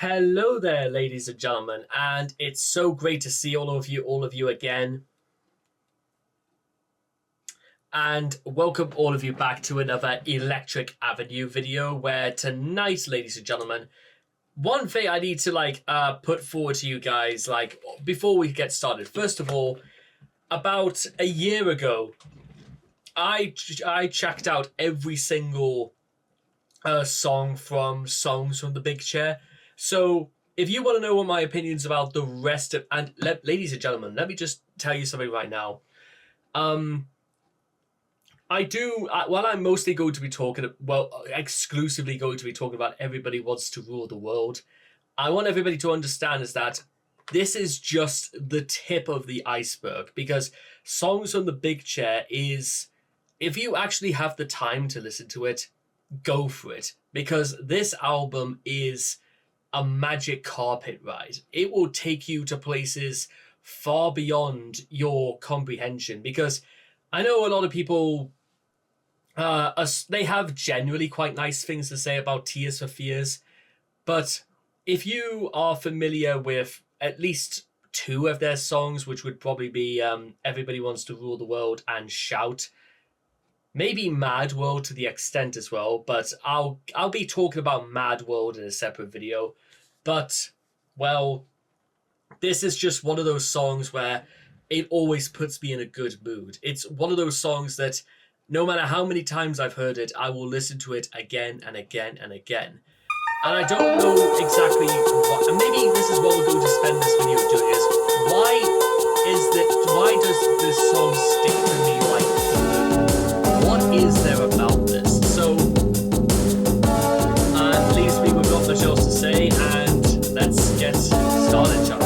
Hello there, ladies and gentlemen, and it's so great to see all of you again. And welcome all of you back to another Electric Avenue video where tonight, ladies and gentlemen, one thing I need to put forward to you guys, before we get started. First of all, about a year ago, I checked out every single song from Songs from the Big Chair. So if you want to know what my opinions about the rest of, ladies and gentlemen, let me just tell you something right now. I'm mostly going to be exclusively going to be talking about Everybody Wants to Rule the World. I want everybody to understand is that this is just the tip of the iceberg, because Songs from the Big Chair is, if you actually have the time to listen to it, go for it, because this album is a magic carpet ride. It will take you to places far beyond your comprehension, because I know a lot of people they have generally quite nice things to say about Tears for Fears, but if you are familiar with at least two of their songs, which would probably be Everybody Wants to Rule the World and Shout, maybe Mad World to the extent as well, but I'll be talking about Mad World in a separate video. But, well, this is just one of those songs where it always puts me in a good mood. It's one of those songs that no matter how many times I've heard it, I will listen to it again and again and again. And I don't know exactly what, and maybe this is what we're going to spend this video doing, is why does this song stick to me like glue? What is there about this? So, leaves me with not much else to say, and let's get started, John.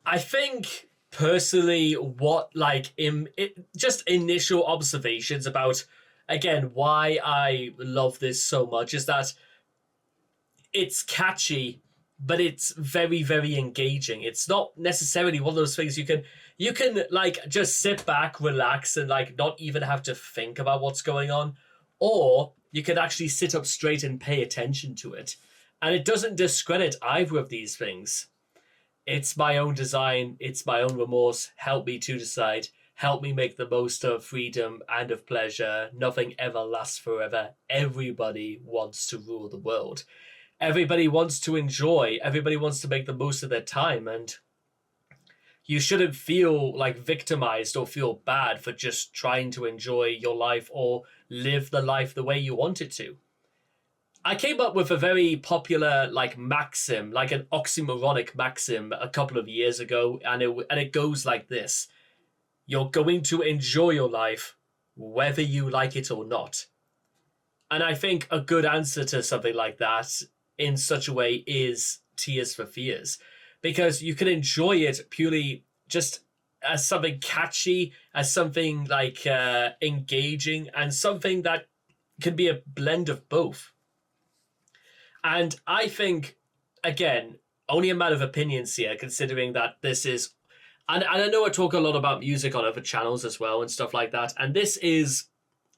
I think personally, just initial observations about, again, why I love this so much is that it's catchy, but it's very, very engaging. It's not necessarily one of those things you can just sit back, relax, and not even have to think about what's going on, or you can actually sit up straight and pay attention to it. And it doesn't discredit either of these things. It's my own design. It's my own remorse. Help me to decide. Help me make the most of freedom and of pleasure. Nothing ever lasts forever. Everybody wants to rule the world. Everybody wants to enjoy. Everybody wants to make the most of their time. And you shouldn't feel victimized or feel bad for just trying to enjoy your life or live the life the way you want it to. I came up with a very popular maxim, an oxymoronic maxim a couple of years ago, and it goes like this: you're going to enjoy your life whether you like it or not. And I think a good answer to something like that in such a way is Tears for Fears, because you can enjoy it purely just as something catchy, as something engaging, and something that can be a blend of both. And I think, again, only a matter of opinions here, considering that this is, and I know I talk a lot about music on other channels as well and stuff like that, and this is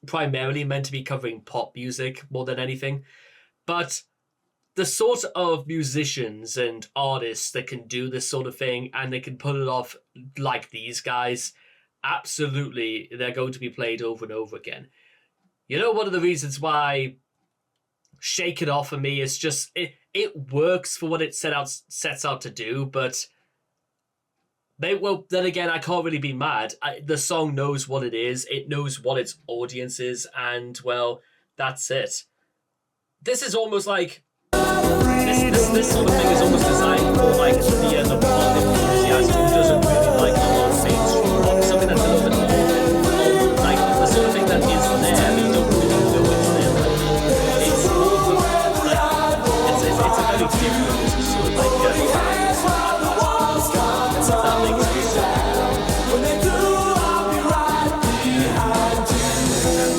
primarily meant to be covering pop music more than anything, but the sort of musicians and artists that can do this sort of thing and they can pull it off like these guys, absolutely, they're going to be played over and over again. You know, one of the reasons why Shake It Off for me is just it works for what it sets out to do, but then again, I can't really be mad. The song knows what it is, it knows what its audience is, and well, that's it. This is almost like this sort of thing is almost designed for like the pop enthusiast who doesn't really like a lot of mainstream rock, something that's a little bit more like the sort of thing that is there, but you don't really know it's there. Like, it's more like it's a very different sort of like that makes sense. When they do, I'll be right behind you.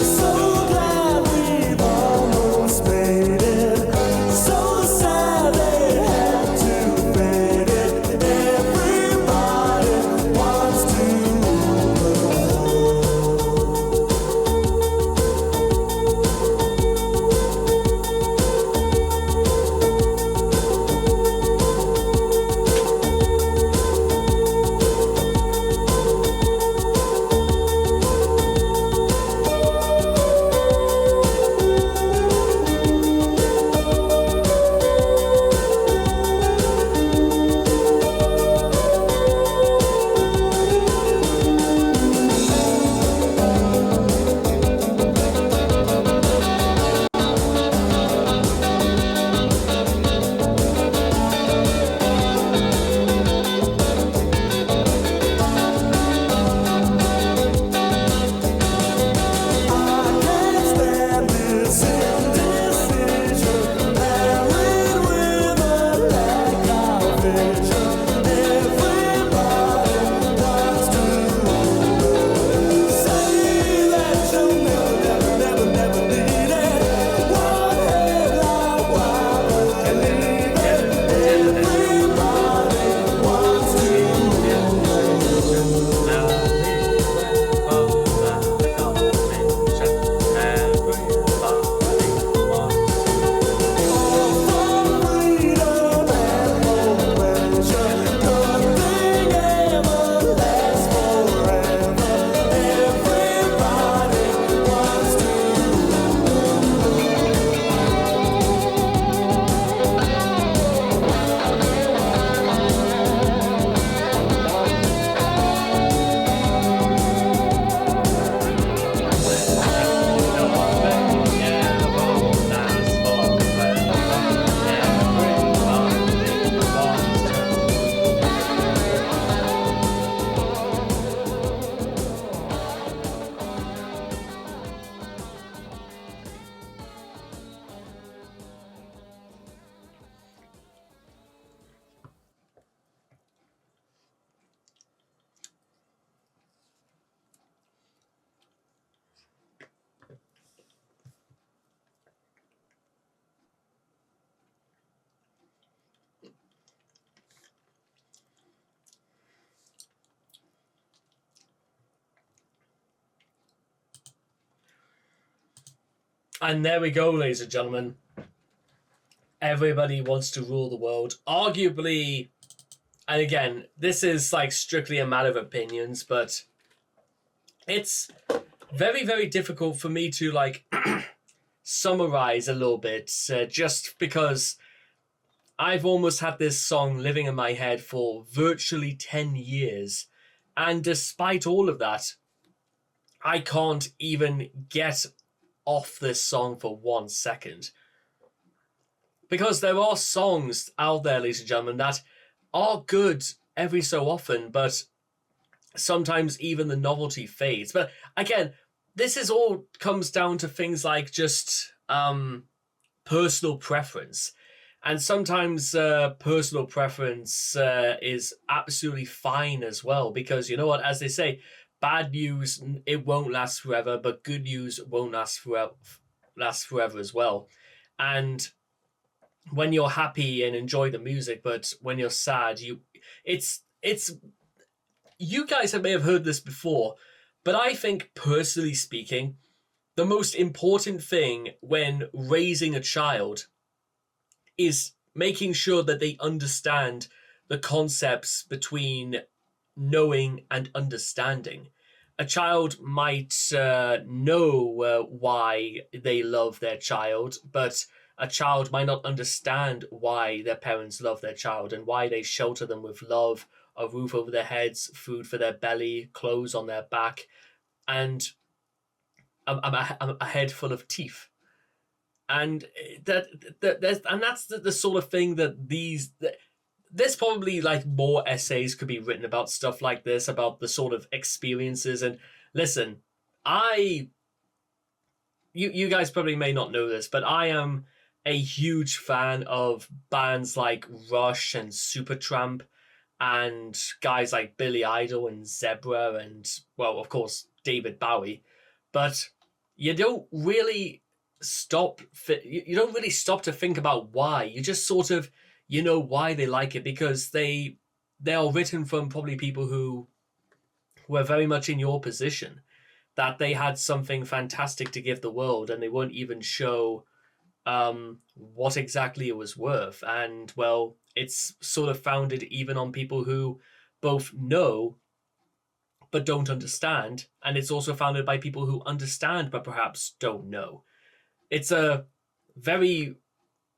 So glad we've almost made it. So sad they had to fade it. Everybody wants to And there we go, ladies and gentlemen. Everybody wants to rule the world. Arguably, and again, this is like strictly a matter of opinions, but it's very, very difficult for me to like summarize a little bit, just because I've almost had this song living in my head for virtually 10 years. And despite all of that, I can't even get off this song for 1 second. Because there are songs out there, ladies and gentlemen, that are good every so often, but sometimes even the novelty fades. But again, this is all comes down to things like just personal preference. And sometimes personal preference is absolutely fine as well, because you know what, as they say, bad news, it won't last forever, but good news won't last forever as well. And when you're happy and enjoy the music, but when you're sad, it's you guys may have heard this before, but I think, personally speaking, the most important thing when raising a child is making sure that they understand the concepts between knowing and understanding. A child might know why they love their child, but a child might not understand why their parents love their child and why they shelter them with love, a roof over their heads, food for their belly, clothes on their back, and a head full of teeth. And that's the sort of thing that there's probably like more essays could be written about stuff like this, about the sort of experiences. And listen, you guys probably may not know this, but I am a huge fan of bands like Rush and Supertramp and guys like Billy Idol and Zebra and, well, of course, David Bowie. But you don't really you don't really stop to think about why. You just sort of, you know, why they like it, because they are written from probably people who were very much in your position, that they had something fantastic to give the world and they won't even show what exactly it was worth. And, well, it's sort of founded even on people who both know but don't understand, and it's also founded by people who understand but perhaps don't know. It's a very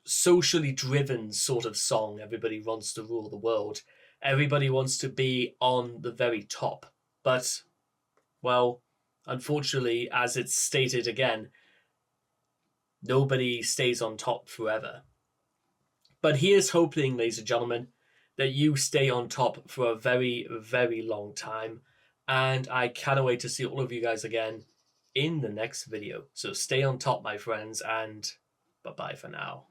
socially driven sort of song. Everybody wants to rule the world. Everybody wants to be on the very top. But, well, unfortunately, as it's stated again, nobody stays on top forever. But here's hoping, ladies and gentlemen, that you stay on top for a very, very long time. And I cannot wait to see all of you guys again in the next video. So stay on top, my friends, and bye-bye for now.